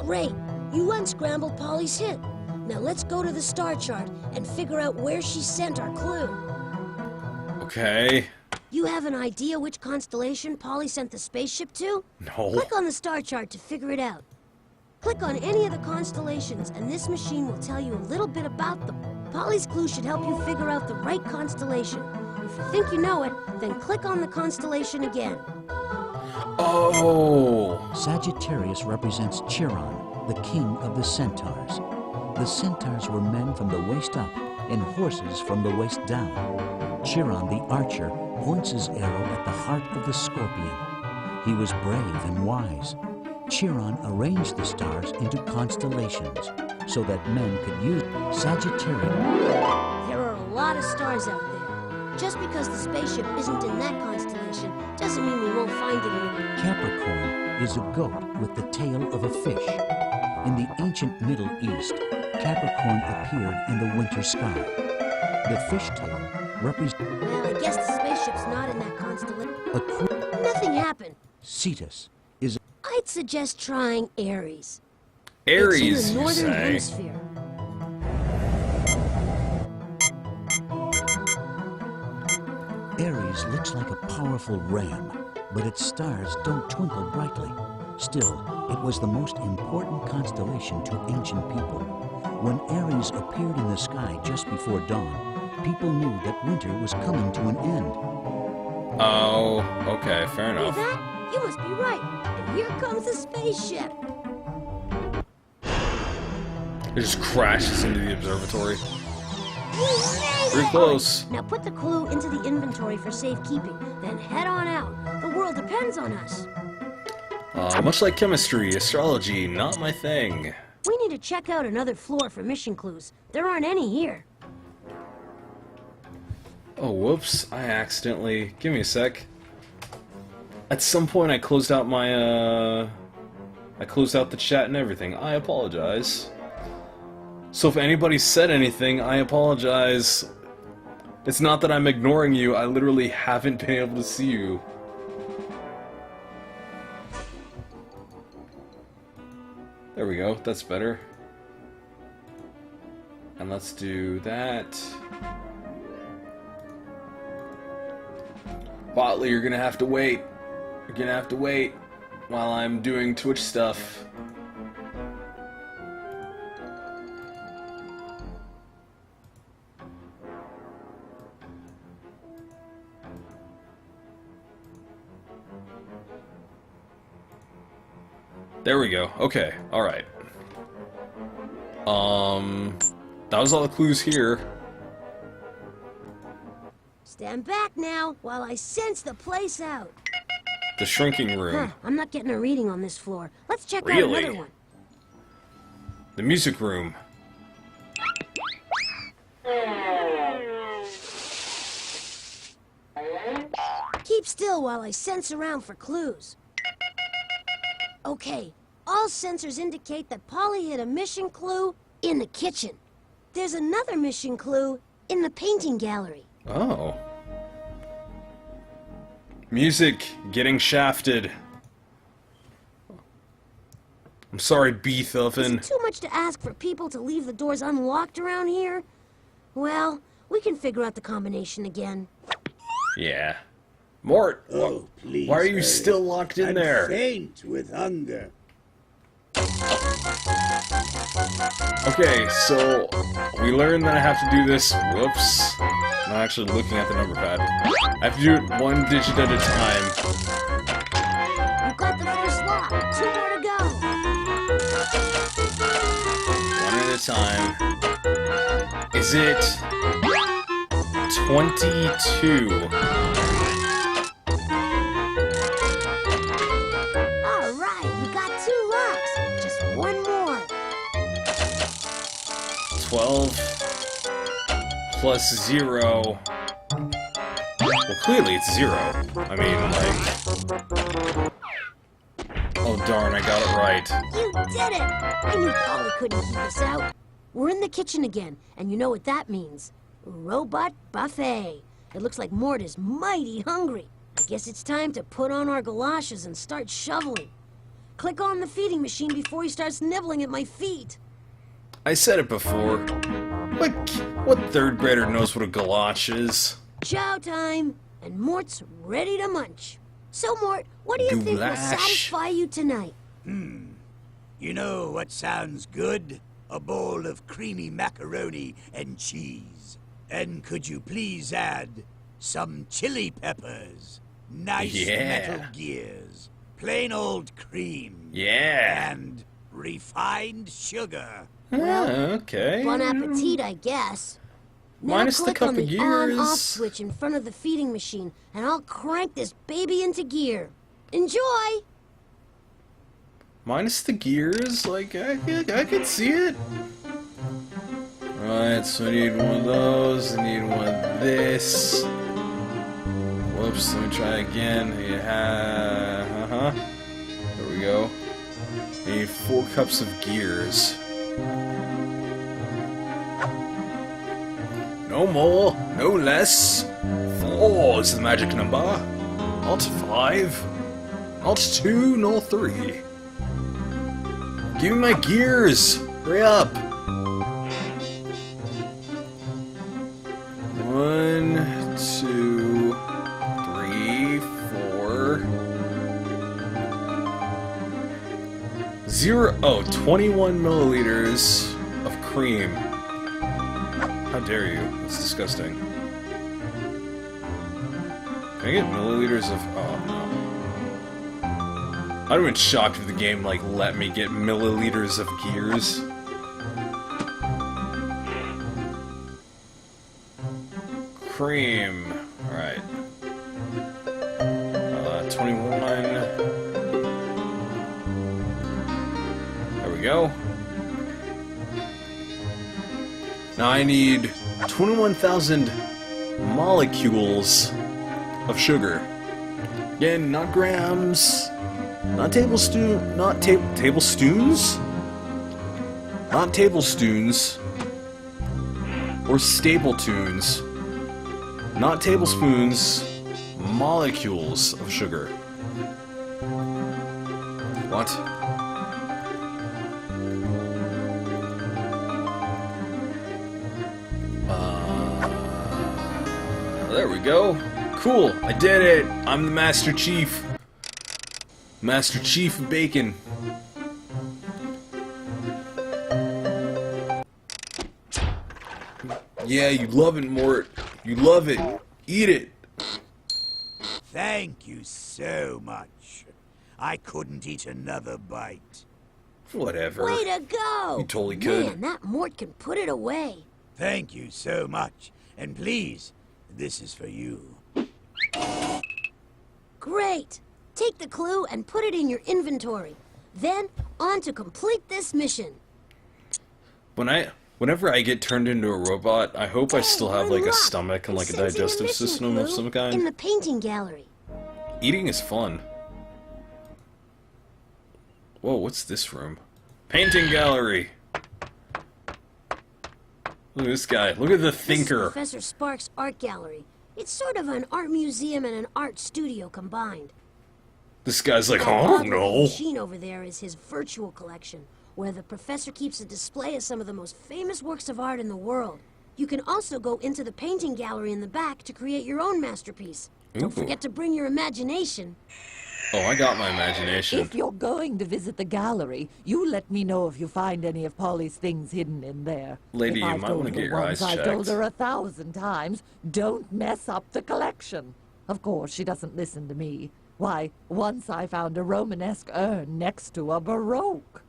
Great. You unscrambled Polly's hit. Now let's go to the star chart and figure out where she sent our clue. Okay. You have an idea which constellation Polly sent the spaceship to? No. Click on the star chart to figure it out. Click on any of the constellations, and this machine will tell you a little bit about them. Polly's clue should help you figure out the right constellation. If you think you know it, then click on the constellation again. Oh! Sagittarius represents Chiron, the king of the centaurs. The centaurs were men from the waist up and horses from the waist down. Chiron, the archer, points his arrow at the heart of the scorpion. He was brave and wise. Chiron arranged the stars into constellations so that men could use Sagittarius. There are a lot of stars out there. Just because the spaceship isn't in that constellation doesn't mean we won't find it in. Capricorn is a goat with the tail of a fish. In the ancient Middle East, Capricorn appeared in the winter sky. The fishtail represents... Well, I guess the spaceship's not in that constellation. Nothing happened. Cetus is... I'd suggest trying Aries. Aries, it's in the you northern say? hemisphere. Aries looks like a powerful ram, but its stars don't twinkle brightly. Still, it was the most important constellation to ancient people. When Aries appeared in the sky just before dawn, people knew that winter was coming to an end. Oh, okay, fair Hear enough. that? You must be right. And here comes the spaceship. It just crashes into the observatory. We made Pretty it! close. Now put the clue into the inventory for safekeeping, then head on out. The world depends on us. Much like chemistry, astrology, not my thing. We need to check out another floor for mission clues. There aren't any here. Oh, whoops. I accidentally... Give me a sec. At some point I closed out my, I closed out the chat and everything. I apologize. So if anybody said anything, I apologize. It's not that I'm ignoring you, I literally haven't been able to see you. There we go, that's better. And let's do that. Botley, you're gonna have to wait. You're gonna have to wait while I'm doing Twitch stuff. There we go. Okay, alright. That was all the clues here. Stand back now while I sense the place out. The shrinking room. I'm not getting a reading on this floor. Let's check out Really? another one. The music room. Keep still while I sense around for clues. Okay, all sensors indicate that Polly hid a mission clue in the kitchen. There's another mission clue in the painting gallery. Oh. Music getting shafted. I'm sorry, Is Beethoven. it too much to ask for people to leave the doors unlocked around here? Well, we can figure out the combination again. Yeah. Mort, Oh, please. why are you hurry. still locked in I'm there? faint with hunger. Okay, so we learned that I have to do this. Whoops. I'm not actually looking at the number pad. I have to do it one digit at a time. You got the first lock. 2 more to go. One at a time. Is it 22? All right, you got 2 locks. Just 1 more. 12 plus 0. Well, clearly it's 0. I mean, like... Oh darn, I got it right. You did it! I knew Polly couldn't keep us out. We're in the kitchen again, and you know what that means. Robot buffet. It looks like Mort is mighty hungry. I guess it's time to put on our galoshes and start shoveling. click on the feeding machine before he starts nibbling at my feet. I said it before. What third grader knows what a galosh is? Chow time, and Mort's ready to munch. So, Mort, what do you think will Goulash. satisfy you tonight? You know what sounds good? A bowl of creamy macaroni and cheese. And could you please add some chili peppers, nice metal gears, plain old cream, Yeah. and refined sugar? Okay. Bon appetit, I guess. Now Minus the click cup on of the on-off gears. switch in front of the feeding machine, and I'll crank this baby into gear. Enjoy! Minus the gears, like, I can see it. Alright, so I need one of those, I need one of this. Whoops, let me try again. Yeah, there we go. I need 4 cups of gears. No more, no less. 4 is the magic number. Not 5. Not 2, nor 3. Give me my gears! Hurry up! 1, 2, 3, 4. 21 milliliters of cream. How dare you? That's disgusting. Can I get milliliters of... Oh, no. I'd have been shocked if the game, like, let me get milliliters of gears. Cream. Alright. 21. There we go. Now I need 21,000 molecules of sugar. Again, not grams, not tablespoons, not tablespoons, or staple tunes, not tablespoons, molecules of sugar. What? There we go. Cool, I did it! I'm the Master Chief. Master Chief of Bacon. Yeah, you love it, Mort. You love it. Eat it. Thank you so much. I couldn't eat another bite. Whatever. Way to go! You totally could. Man, that Mort can put it away. Thank you so much. And please, this is for you. Great! Take the clue and put it in your inventory. Then, on to complete this mission. Whenever I get turned into a robot, I hope I still have we're like a locked. stomach and like a Sensing digestive mission system of clue some kind. In the painting gallery. Eating is fun. Whoa, what's this room? Painting gallery! Look at this guy. Look at the This is thinker. Professor Sparks' art gallery. It's sort of an art museum and an art studio combined. This guy's like, That oh art no. machine over there is his virtual collection, where the professor keeps a display of some of the most famous works of art in the world. You can also go into the painting gallery in the back to create your own masterpiece. Don't Ooh. forget to bring your imagination. Oh, I got my imagination. If you're going to visit the gallery, you let me know if you find any of Polly's things hidden in there. Lady, If you I've might told wanna her get your once, eyes I've told checked. her 1,000 times, don't mess up the collection. Of course, she doesn't listen to me. Why, once I found a Romanesque urn next to a Baroque.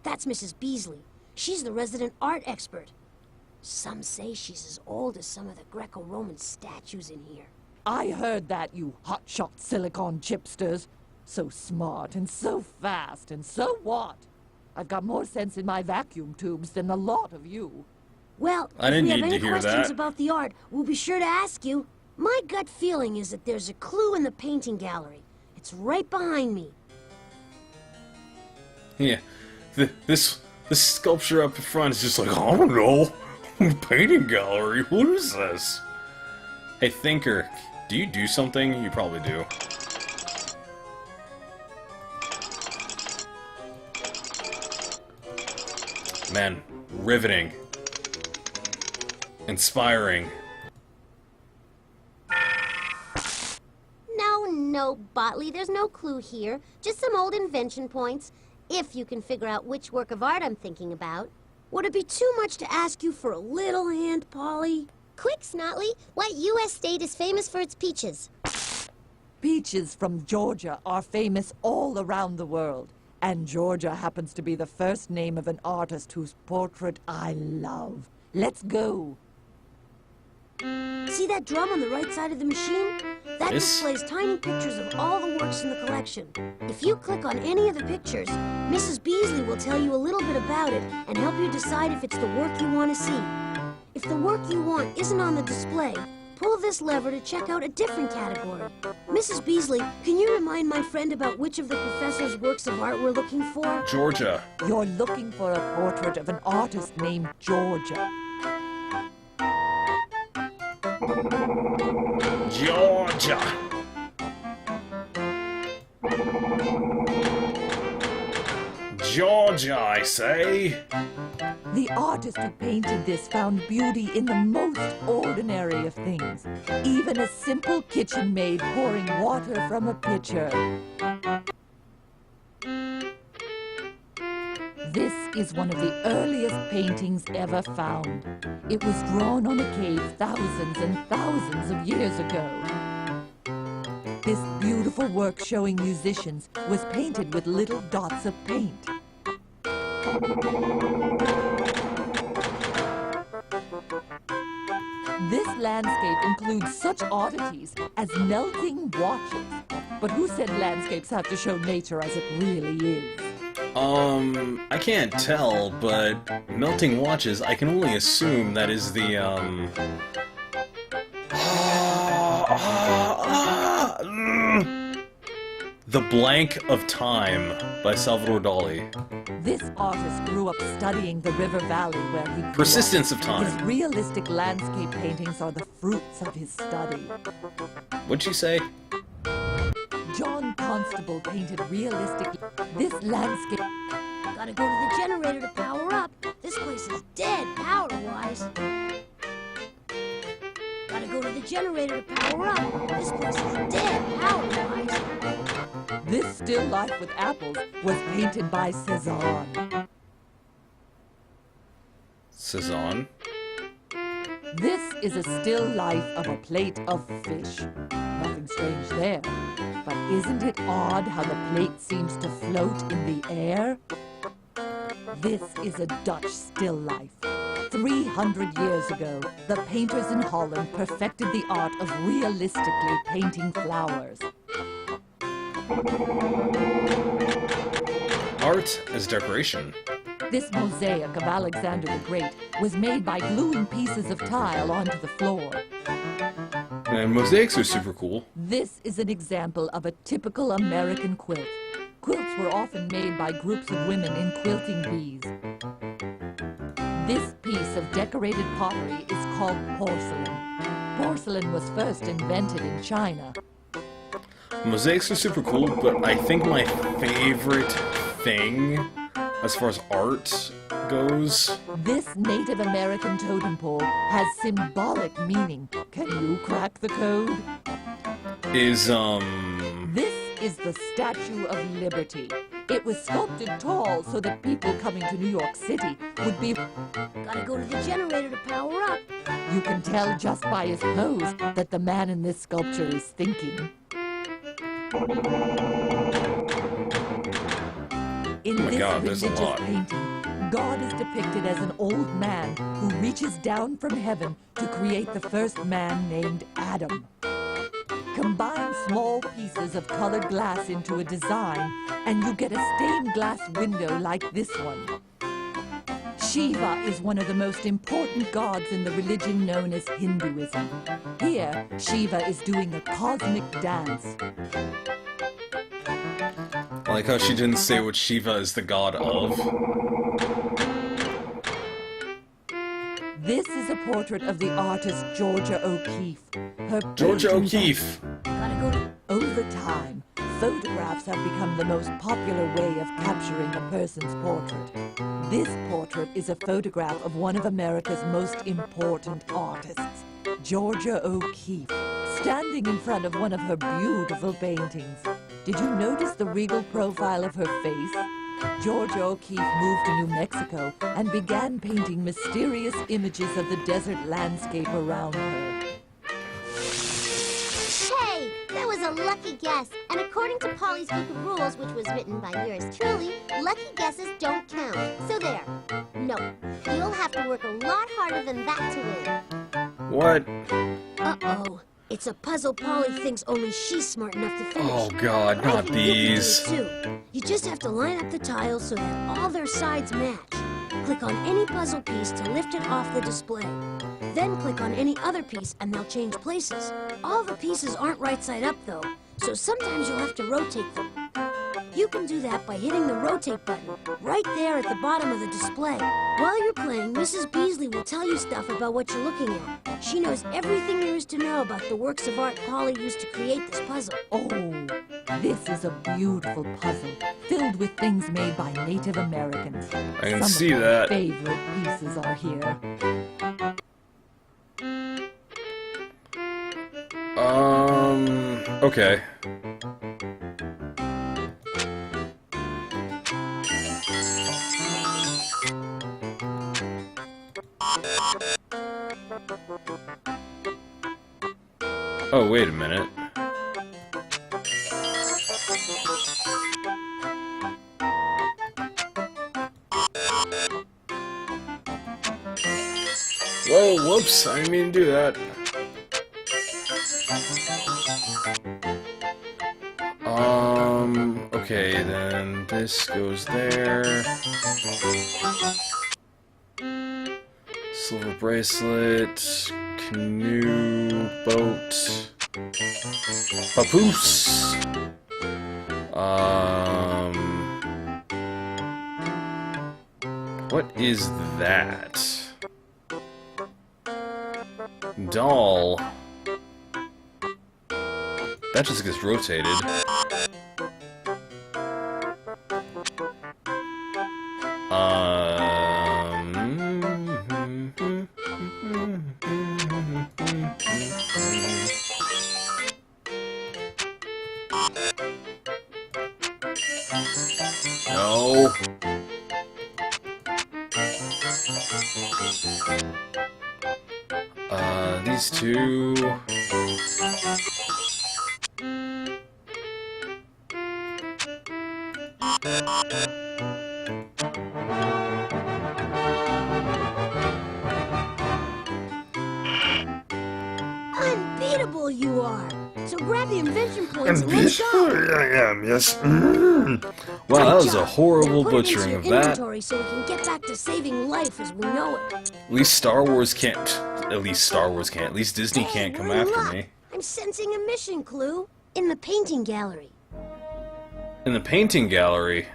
That's Mrs. Beasley. She's the resident art expert. Some say she's as old as some of the Greco-Roman statues in here. I heard that, you hotshot silicon chipsters. So smart and so fast and so what? I've got more sense in my vacuum tubes than a lot of you. Well, I didn't if we need have to any hear questions that. about the art, we'll be sure to ask you. My gut feeling is that there's a clue in the painting gallery. It's right behind me. Yeah. This sculpture up in front is just like, I don't know. Painting gallery? What is this? Hey, Thinker, do you do something? You probably do. Man, riveting. Inspiring. No, Botley, there's no clue here. Just some old invention points, if you can figure out which work of art I'm thinking about. Would it be too much to ask you for a little hand, Polly? Quick, Snotley, what U.S. state is famous for its peaches? Peaches from Georgia are famous all around the world. And Georgia happens to be the first name of an artist whose portrait I love. Let's go. See that drum on the right side of the machine? That displays tiny pictures of all the works in the collection. If you click on any of the pictures, Mrs. Beasley will tell you a little bit about it and help you decide if it's the work you want to see. If the work you want isn't on the display, pull this lever to check out a different category. Mrs. Beasley, can you remind my friend about which of the professor's works of art we're looking for? Georgia. You're looking for a portrait of an artist named Georgia. Georgia. Georgia, I say. The artist who painted this found beauty in the most ordinary of things. Even a simple kitchen maid pouring water from a pitcher. This is one of the earliest paintings ever found. It was drawn on a cave thousands and thousands of years ago. This beautiful work showing musicians was painted with little dots of paint. This landscape includes such oddities as melting watches. But who said landscapes have to show nature as it really is? I can't tell, but melting watches, I can only assume that is the, The Blank of Time by Salvador Dali. This artist grew up studying the river valley where he grew Persistence up. of Time. His realistic landscape paintings are the fruits of his study. What'd she say? John Constable painted realistic. This landscape. Gotta go to the generator to power up. This place is dead power-wise. Gotta go to the generator to power up. This place is dead power-wise. This still life with apples was painted by Cezanne. Cezanne? This is a still life of a plate of fish. Nothing strange there. But isn't it odd how the plate seems to float in the air? This is a Dutch still life. 300 years ago, the painters in Holland perfected the art of realistically painting flowers. Art as decoration. This mosaic of Alexander the Great was made by gluing pieces of tile onto the floor. And mosaics are super cool. This is an example of a typical American quilt. Quilts were often made by groups of women in quilting bees. This piece of decorated pottery is called porcelain. Porcelain was first invented in China. Mosaics are super cool, but I think my favorite thing, as far as art goes... This Native American totem pole has symbolic meaning. Can you crack the code? is, This is the Statue of Liberty. It was sculpted tall so that people coming to New York City would be... Gotta go to the generator to power up. You can tell just by his pose that the man in this sculpture is thinking. In Oh my this God, there's a religious lot. painting, God is depicted as an old man who reaches down from heaven to create the first man named Adam. Combine small pieces of colored glass into a design, and you get a stained glass window like this one. Shiva is one of the most important gods in the religion known as Hinduism. Here, Shiva is doing a cosmic dance. I like how she didn't say what Shiva is the god of. This is a portrait of the artist Georgia O'Keeffe. Her Georgia paintings O'Keeffe! Gotta go to... Over time, Photographs have become the most popular way of capturing a person's portrait. This portrait is a photograph of one of America's most important artists, Georgia O'Keeffe, standing in front of one of her beautiful paintings. Did you notice the regal profile of her face? Georgia O'Keeffe moved to New Mexico and began painting mysterious images of the desert landscape around her. Hey, that was a lucky guess. And according to Polly's Book of Rules, which was written by yours truly, lucky guesses don't count. So there. No, you'll have to work a lot harder than that to win. What? Uh-oh. It's a puzzle Polly thinks only she's smart enough to finish. Oh god, I not think you can do these. it too. You just have to line up the tiles so that all their sides match. Click on any puzzle piece to lift it off the display. Then click on any other piece and they'll change places. All the pieces aren't right side up though, so sometimes you'll have to rotate them. You can do that by hitting the rotate button right there at the bottom of the display. While you're playing, Mrs. Beasley will tell you stuff about what you're looking at. She knows everything there is to know about the works of art Polly used to create this puzzle. Oh, this is a beautiful puzzle filled with things made by Native Americans. I can Some see of my that. favorite pieces are here. Okay. Oh, wait a minute. Whoa, whoops, I didn't mean to do that. Okay, then this goes there. Silver bracelet, canoe, boat, papoose. What is that? Doll. That just gets rotated. No. These two. Unbeatable you are! So grab the invention points and let's go! I am, yes. Wow, that was a horrible Put it into butchering your of that. inventory so we can get back to saving life as we know it. At least Star Wars can't. At least Star Wars can't. At least Disney can't come we're in after luck. me. I'm sensing a mission clue in the painting gallery. In the painting gallery.